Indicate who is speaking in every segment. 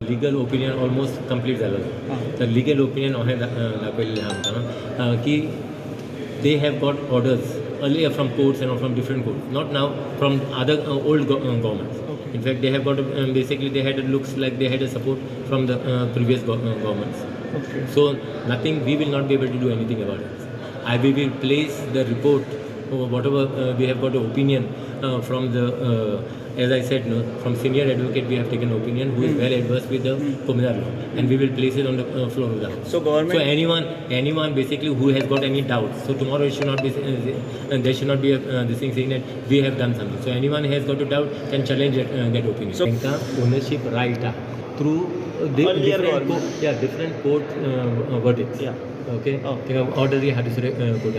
Speaker 1: Legal opinion almost complete जालो. तर legal opinion अहें दाखयल्लें आमकां की they have got orders earlier from courts and from different courts, not now from other old governments.
Speaker 2: Okay.
Speaker 1: In fact, they have got basically they had looks like they had a support from the previous governments.
Speaker 2: Okay.
Speaker 1: So nothing, we will not be able to do anything about it. We will place the report or whatever we have got an opinion from the as I said, no, from senior advocate we have taken opinion who is well adversed with the communal law, and we will place it on the floor of the house.
Speaker 2: So government.
Speaker 1: So anyone basically who has got any doubts, so tomorrow it should not be there should not be this thing saying that we have done something. So anyone who has got a doubt can challenge that opinion.
Speaker 2: So
Speaker 1: ownership right through different court verdicts.
Speaker 2: Yeah.
Speaker 1: Okay.
Speaker 2: Oh.
Speaker 1: Order the Hadisure court.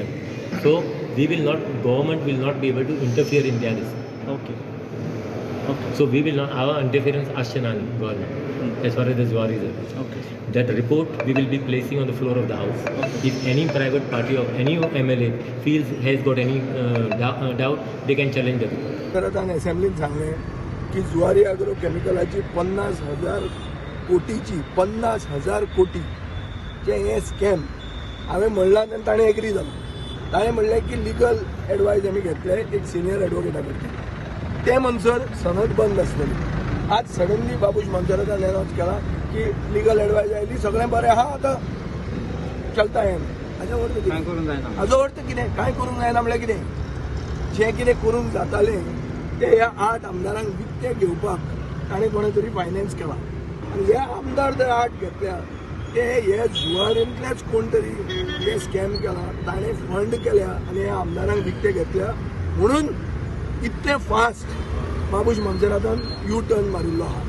Speaker 1: So we will not, government will not be able to interfere in their decision.
Speaker 2: Okay. Okay.
Speaker 1: So we will not, our interference Ashanani government as far as the Zuari is.
Speaker 2: Okay.
Speaker 1: That report we will be placing on the floor of the house.
Speaker 2: Okay.
Speaker 1: If any private party or any MLA feels has got any doubt, they can challenge the report.
Speaker 3: तर असेंब्लीन सांगले की जुवारी आग्रो केमिकलाची 50,000 कोटीची 50,000 कोटी जे हे scam हांवें म्हणलां आनी ताणें एग्री जालो. ताणें म्हणलें की लिगल एडवायस आमी घेतले एक सिनियर एडवोकेटा कडल्यान. ते म्हणसर सनद बंद आसतली. आज सडनली बाबूश मंसरातान अनाउन्स केला की लिगल एडवायस आयली, सगळें बरें आहा, आतां चलता हें. हाजो अर्थ कितें? हाजो अर्थ कितें? कांय करूंक जायना म्हळ्यार कितें? जें कितें करूंक जातालें तें ह्या 8 आमदारांक विकतें घेवपाक ताणें कोणें तरी फायनान्स केला. आनी हे आमदार जर 8 घेतल्या ते हे जुवारींतलेच कोण तरी हे स्कॅम केला, ताणें फंड केल्या आनी ह्या आमदारांक विकतें घेतल्या म्हणून इतलें फास्ट बाबूश मंसेरातान यू टर्न मारिल्लो आहा.